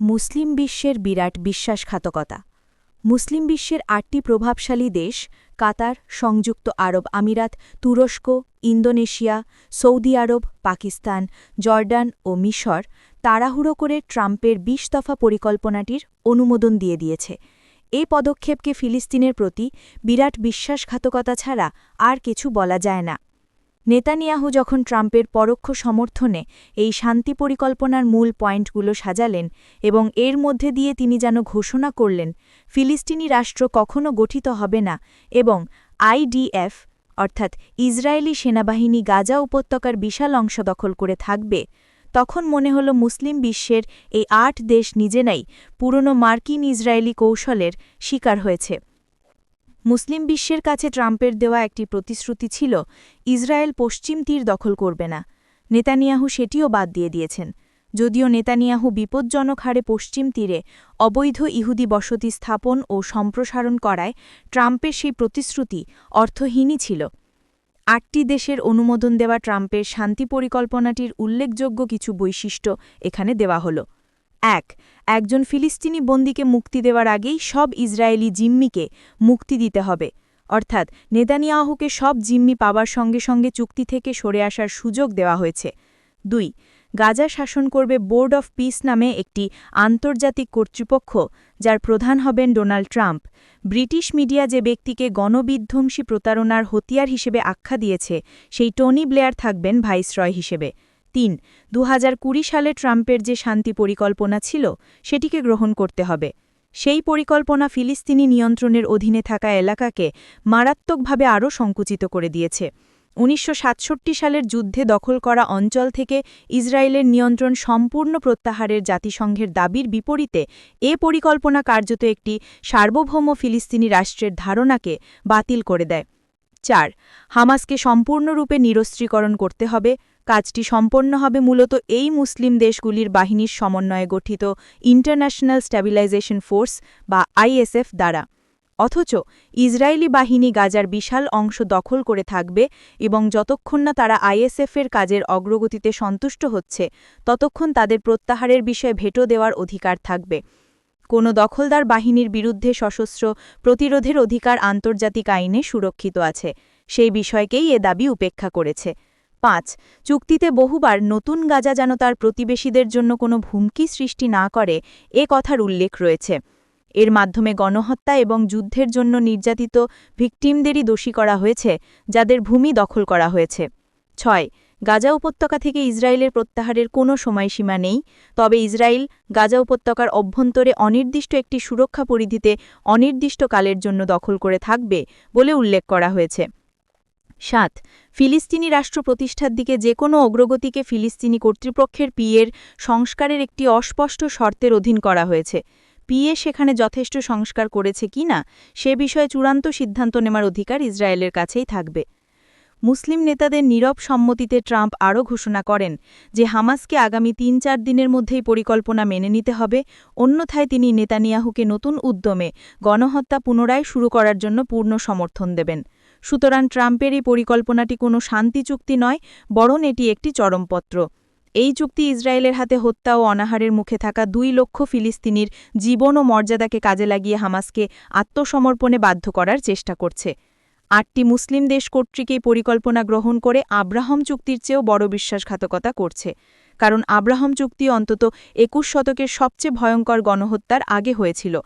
মুসলিম বিশ্বের বিরাট বিশ্বাসঘাতকতা। মুসলিম বিশ্বের ৮টি প্রভাবশালী দেশ কাতার, সংযুক্ত আরব আমিরাত, তুরস্ক, ইন্দোনেশিয়া, সৌদি আরব, পাকিস্তান, জর্ডান ও মিশর তাড়াহুড়ো করে ট্রাম্পের ২০ দফা পরিকল্পনাটির অনুমোদন দিয়ে দিয়েছে। এই পদক্ষেপকে ফিলিস্তিনের প্রতি বিরাট বিশ্বাসঘাতকতা ছাড়া আর কিছু বলা যায় না। নেতানিয়াহু যখন ট্রাম্পের পরোক্ষ সমর্থনে এই শান্তি পরিকল্পনার মূল পয়েন্টগুলো সাজালেন এবং এর মধ্যে দিয়ে তিনি যেন ঘোষণা করলেন ফিলিস্তিনি রাষ্ট্র কখনো গঠিত হবে না এবং আইডিএফ অর্থাৎ ইসরায়েলি সেনাবাহিনী গাজা উপত্যকার বিশাল অংশ দখল করে থাকবে, তখন মনে হল মুসলিম বিশ্বের এই ৮ দেশ নিজেরাই পুরনো মার্কিন ইসরায়েলি কৌশলের শিকার হয়েছে। মুসলিম বিশ্বের কাছে ট্রাম্পের দেওয়া একটি প্রতিশ্রুতি ছিল ইসরায়েল পশ্চিম তীর দখল করবে না। নেতানিয়াহু সেটিও বাদ দিয়ে দিয়েছেন। যদিও নেতানিয়াহু বিপজ্জনক হারে পশ্চিম তীরে অবৈধ ইহুদি বসতি স্থাপন ও সম্প্রসারণ করায় ট্রাম্পের সেই প্রতিশ্রুতি অর্থহীনই ছিল। ৮টি দেশের অনুমোদন দেওয়া ট্রাম্পের শান্তি পরিকল্পনাটির উল্লেখযোগ্য কিছু বৈশিষ্ট্য এখানে দেওয়া হল। ১. একজন ফিলিস্তিনি বন্দীকে মুক্তি দেওয়ার আগেই সব ইসরায়েলি জিম্মিকে মুক্তি দিতে হবে, অর্থাৎ নেতানিয়াহুকে সব জিম্মি পাবার সঙ্গে সঙ্গে চুক্তি থেকে সরে আসার সুযোগ দেওয়া হয়েছে। ২. গাজা শাসন করবে বোর্ড অফ পিস নামে একটি আন্তর্জাতিক কর্তৃপক্ষ, যার প্রধান হবেন ডোনাল্ড ট্রাম্প। ব্রিটিশ মিডিয়া যে ব্যক্তিকে গণবিধ্বংসী প্রতারণার হতিয়ার হিসেবে আখ্যা দিয়েছে, সেই টনি ব্লেয়ার থাকবেন ভাইসরয় হিসেবে। ৩. ২০২০ সালে ট্রাম্পের যে শান্তি পরিকল্পনা ছিল সেটিকে গ্রহণ করতে হবে। সেই পরিকল্পনা ফিলিস্তিনি নিয়ন্ত্রণের অধীনে থাকা এলাকাকে মারাত্মকভাবে আরও সংকুচিত করে দিয়েছে। ১৯৬৭ সালের যুদ্ধে দখল করা অঞ্চল থেকে ইসরায়েলের নিয়ন্ত্রণ সম্পূর্ণ প্রত্যাহারের জাতিসংঘের দাবির বিপরীতে এ পরিকল্পনা কার্যত একটি সার্বভৌম ফিলিস্তিনি রাষ্ট্রের ধারণাকে বাতিল করে দেয়। ৪. হামাসকে সম্পূর্ণরূপে নিরস্ত্রীকরণ করতে হবে। কাজটি সম্পন্ন হবে মূলত এই মুসলিম দেশগুলির বাহিনীর সমন্বয়ে গঠিত ইন্টারন্যাশনাল স্ট্যাবিলাইজেশন ফোর্স বা আইএসএফ দ্বারা। অথচ ইসরায়েলি বাহিনী গাজার বিশাল অংশ দখল করে থাকবে এবং যতক্ষণ না তারা আইএসএফের কাজের অগ্রগতিতে সন্তুষ্ট হচ্ছে ততক্ষণ তাদের প্রত্যাহারের বিষয়ে ভেটো দেওয়ার অধিকার থাকবে। কোনো দখলদার বাহিনীর বিরুদ্ধে সশস্ত্র প্রতিরোধের অধিকার আন্তর্জাতিক আইনে সুরক্ষিত আছে, সেই বিষয়কেই এ দাবি উপেক্ষা করেছে। ৫. চুক্তিতে বহুবার নতুন গাজা যেন তার প্রতিবেশীদের জন্য কোনো হুমকি সৃষ্টি না করে এ কথার উল্লেখ রয়েছে। এর মাধ্যমে গণহত্যা এবং যুদ্ধের জন্য নির্যাতিত ভিকটিমদেরই দোষী করা হয়েছে, যাদের ভূমি দখল করা হয়েছে। ৬. গাজা উপত্যকা থেকে ইসরায়েলের প্রত্যাহারের কোনো সময়সীমা নেই, তবে ইসরায়েল গাজা উপত্যকার অভ্যন্তরে অনির্দিষ্ট একটি সুরক্ষা পরিধিতে অনির্দিষ্টকালের জন্য দখল করে থাকবে বলে উল্লেখ করা হয়েছে। ৭. ফিলিস্তিনি রাষ্ট্র প্রতিষ্ঠার দিকে যে কোনো অগ্রগতিকে ফিলিস্তিনি কর্তৃপক্ষের পিএর সংস্কারের একটি অস্পষ্ট শর্তের অধীন করা হয়েছে। পিএ সেখানে যথেষ্ট সংস্কার করেছে কিনা সে বিষয়ে চূড়ান্ত সিদ্ধান্ত নেওয়ার অধিকার ইসরায়েলের কাছেই থাকবে। মুসলিম নেতাদের নীরব সম্মতিতে ট্রাম্প আরও ঘোষণা করেন যে হামাসকে আগামী ৩-৪ দিনের মধ্যেই পরিকল্পনা মেনে নিতে হবে, অন্যথায় তিনি নেতানিয়াহুকে নতুন উদ্যমে গণহত্যা পুনরায় শুরু করার জন্য পূর্ণ সমর্থন দেবেন। সুতরাং ট্রাম্পের এই পরিকল্পনাটি কোনো শান্তি চুক্তি নয়, বরং এটি একটি চরমপত্র। এই চুক্তি ইসরায়েলের হাতে হত্যা ও অনাহারের মুখে থাকা ২ লক্ষ ফিলিস্তিনির জীবন ও মর্যাদাকে কাজে লাগিয়ে হামাসকে আত্মসমর্পণে বাধ্য করার চেষ্টা করছে। ৮টি মুসলিম দেশ কর্তৃক এই পরিকল্পনা গ্রহণ করে আব্রাহাম চুক্তির চেয়েও বড় বিশ্বাসঘাতকতা করছে, কারণ আব্রাহাম চুক্তি অন্তত ২১ শতকের সবচেয়ে ভয়ঙ্কর গণহত্যার আগে হয়েছিল।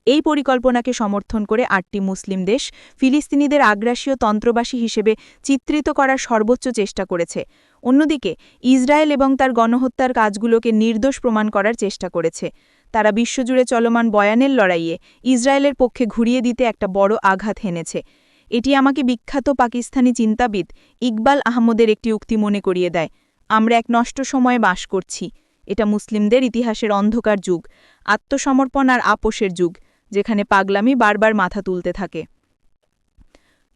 এই পরিকল্পনাকে সমর্থন করে ৮টি মুসলিম দেশ ফিলিস্তিনিদের আগ্রাসীয় তন্ত্রবাসী হিসেবে চিত্রিত করার সর্বোচ্চ চেষ্টা করেছে। অন্যদিকে ইসরায়েল এবং তার গণহত্যার কাজগুলোকে নির্দোষ প্রমাণ করার চেষ্টা করেছে। তারা বিশ্বজুড়ে চলমান বয়ানের লড়াইয়ে ইসরায়েলের পক্ষে ঘুরিয়ে দিতে একটা বড় আঘাত হেনেছে। এটি আমাকে বিখ্যাত পাকিস্তানি চিন্তাবিদ ইকবাল আহমদের একটি উক্তি মনে করিয়ে দেয়, আমরা এক নষ্ট সময়ে বাস করছি। এটা মুসলিমদের ইতিহাসের অন্ধকার যুগ, আত্মসমর্পণ আর আপোষের যুগ, যেখানে পাগলামি বারবার মাথা তুলতে থাকে।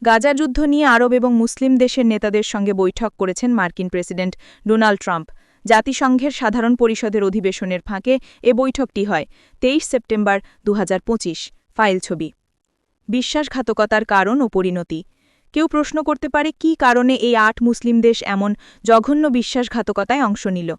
গাজা যুদ্ধ নিয়ে আরব এবং মুসলিম দেশের নেতাদের সঙ্গে বৈঠক করেছেন মার্কিন প্রেসিডেন্ট ডোনাল্ড ট্রাম্প। জাতিসংঘের সাধারণ পরিষদের অধিবেশনের ফাঁকে এ বৈঠকটি হয়। ২৩ সেপ্টেম্বর ২০২৫। ফাইল ছবি। বিশ্বাসঘাতকতার কারণ ও পরিণতি। কেউ প্রশ্ন করতে পারে কী কারণে এই ৮ মুসলিম দেশ এমন জঘন্য বিশ্বাসঘাতকতায় অংশ নিল।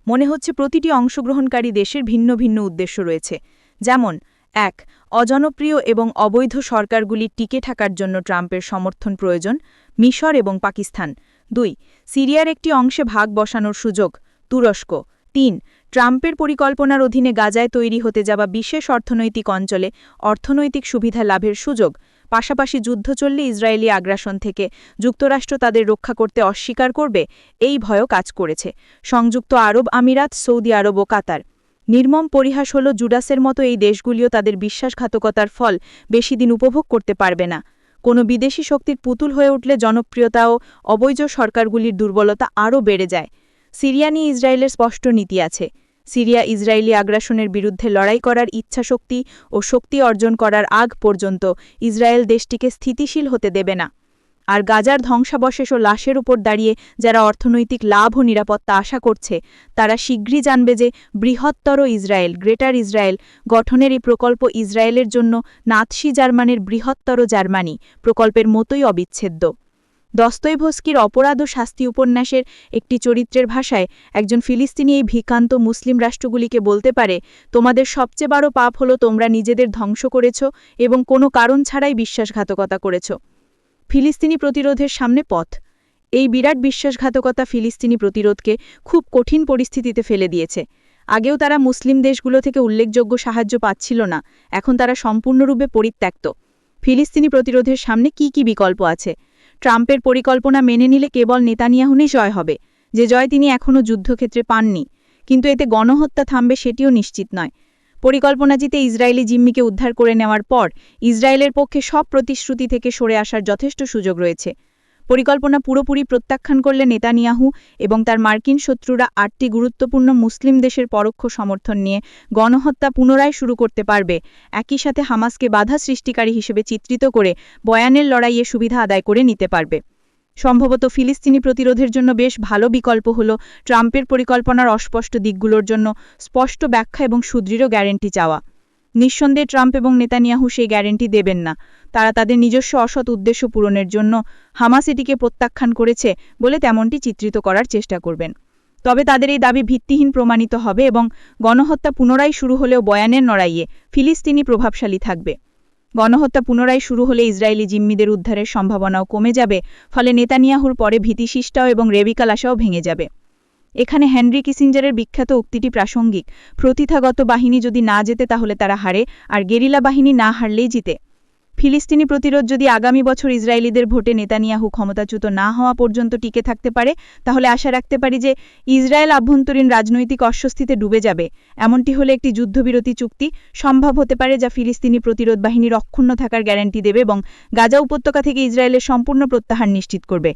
মনে হচ্ছে প্রতিটি অংশগ্রহণকারী দেশের ভিন্ন ভিন্ন উদ্দেশ্য রয়েছে। যেমন ১. অজনপ্রিয় এবং অবৈধ সরকারগুলির টিকে থাকার জন্য ট্রাম্পের সমর্থন প্রয়োজন, মিশর এবং পাকিস্তান। ২. সিরিয়ার একটি অংশে ভাগ বসানোর সুযোগ, তুরস্ক। ৩. ট্রাম্পের পরিকল্পনার অধীনে গাজায় তৈরি হতে যাওয়া বিশেষ অর্থনৈতিক অঞ্চলে অর্থনৈতিক সুবিধা লাভের সুযোগ, পাশাপাশি যুদ্ধ চললে ইসরায়েলি আগ্রাসন থেকে যুক্তরাষ্ট্র তাদের রক্ষা করতে অস্বীকার করবে, এই ভয়ও কাজ করেছে সংযুক্ত আরব আমিরাত, সৌদি আরব ও কাতার। নির্মম পরিহাস হল জুডাসের মতো এই দেশগুলিও তাদের বিশ্বাসঘাতকতার ফল বেশিদিন উপভোগ করতে পারবে না। কোনো বিদেশি শক্তির পুতুল হয়ে উঠলে জনপ্রিয়তা ও অবৈধ সরকারগুলির দুর্বলতা আরও বেড়ে যায়। সিরিয়া নিয়ে ইসরায়েলের স্পষ্ট নীতি আছে। সিরিয়া ইসরায়েলি আগ্রাসনের বিরুদ্ধে লড়াই করার ইচ্ছাশক্তি ও শক্তি অর্জন করার আগ পর্যন্ত ইসরায়েল দেশটিকে স্থিতিশীল হতে দেবে না। আর গাজার ধ্বংসাবশেষ ও লাশের উপর দাঁড়িয়ে যারা অর্থনৈতিক লাভ ও নিরাপত্তা আশা করছে, তারা শীঘ্রই জানবে যে বৃহত্তর ইসরায়েল, গ্রেটার ইসরায়েল গঠনের এই প্রকল্প ইসরায়েলের জন্য নাৎসি জার্মানির বৃহত্তর জার্মানি প্রকল্পের মতোই অবিচ্ছেদ্য। দস্তয়েভস্কির অপরাধ ও শাস্তি উপন্যাসের একটি চরিত্রের ভাষায় একজন ফিলিস্তিনি এই ভিকান্ত মুসলিম রাষ্ট্রগুলিকে বলতে পারে, তোমাদের সবচেয়ে বড় পাপ হলো তোমরা নিজেদের ধ্বংস করেছ এবং কোনো কারণ ছাড়াই বিশ্বাসঘাতকতা করেছ। ফিলিস্তিনি প্রতিরোধের সামনে পথ। এই বিরাট বিশ্বাসঘাতকতা ফিলিস্তিনি প্রতিরোধকে খুব কঠিন পরিস্থিতিতে ফেলে দিয়েছে। আগেও তারা মুসলিম দেশগুলো থেকে উল্লেখযোগ্য সাহায্য পাচ্ছিল না, এখন তারা সম্পূর্ণরূপে পরিত্যক্ত। ফিলিস্তিনি প্রতিরোধের সামনে কি কি বিকল্প আছে? ট্রাম্পের পরিকল্পনা মেনে নিলে কেবল নেতানিয়াহুরই জয় হবে, যে জয় তিনি এখনও যুদ্ধক্ষেত্রে পাননি। কিন্তু এতে গণহত্যা থামবে সেটিও নিশ্চিত নয়। পরিকল্পনাটিতে ইসরায়েলি জিম্মিকে উদ্ধার করে নেওয়ার পর ইসরায়েলের পক্ষে সব প্রতিশ্রুতি থেকে সরে আসার যথেষ্ট সুযোগ রয়েছে। পরিকল্পনা পুরোপুরি প্রত্যাখ্যান করলে নেতানিয়াহু এবং তার মার্কিন শত্রুরা ৮টি গুরুত্বপূর্ণ মুসলিম দেশের পরোক্ষ সমর্থন নিয়ে গণহত্যা পুনরায় শুরু করতে পারবে, একই সাথে হামাসকে বাধা সৃষ্টিকারী হিসেবে চিত্রিত করে বয়ানের লড়াইয়ে সুবিধা আদায় করে নিতে পারবে। সম্ভবত ফিলিস্তিনি প্রতিরোধের জন্য বেশ ভালো বিকল্প হল ট্রাম্পের পরিকল্পনার অস্পষ্ট দিকগুলোর জন্য স্পষ্ট ব্যাখ্যা এবং সুদৃঢ় গ্যারান্টি চাওয়া। নিঃসন্দেহে ট্রাম্প এবং নেতানিয়াহু সেই গ্যারান্টি দেবেন না। তারা তাদের নিজস্ব অসৎ উদ্দেশ্য পূরণের জন্য হামাস এটিকে প্রত্যাখ্যান করেছে বলে তেমনটি চিত্রিত করার চেষ্টা করবেন। তবে তাদের এই দাবি ভিত্তিহীন প্রমাণিত হবে এবং গণহত্যা পুনরায় শুরু হলেও বয়ানের লড়াইয়ে ফিলিস্তিনি প্রভাবশালী থাকবে। গণহত্যা পুনরায় শুরু হলে ইসরায়েলি জিম্মিদের উদ্ধারের সম্ভাবনাও কমে যাবে, ফলে নেতানিয়াহুর পরে ভীতিশিষ্টাও এবং রেবিকাল আশাও ভেঙে যাবে। এখানে হেনরি কিসিঞ্জারের বিখ্যাত উক্তিটি প্রাসঙ্গিক, প্রতিথাগত বাহিনী যদি না জেতে তাহলে তারা হারে, আর গেরিলা বাহিনী না হারলেই জিতে। ফিলিস্তিনি প্রতিরোধ যদি আগামী বছর ইসরায়েলিদের ভোটে নেতানিয়াহু ক্ষমতাচ্যুত না হওয়া পর্যন্ত টিকে থাকতে পারে, তাহলে আশা রাখতে পারি যে ইসরায়েল আভ্যন্তরীণ রাজনৈতিক অস্বস্তিতে ডুবে যাবে। এমনটি হলে একটি যুদ্ধবিরতি চুক্তি সম্ভব হতে পারে, যা ফিলিস্তিনি প্রতিরোধ বাহিনীর অক্ষুণ্ণ থাকার গ্যারান্টি দেবে এবং গাজা উপত্যকা থেকে ইসরায়েলের সম্পূর্ণ প্রত্যাহার নিশ্চিত করবে।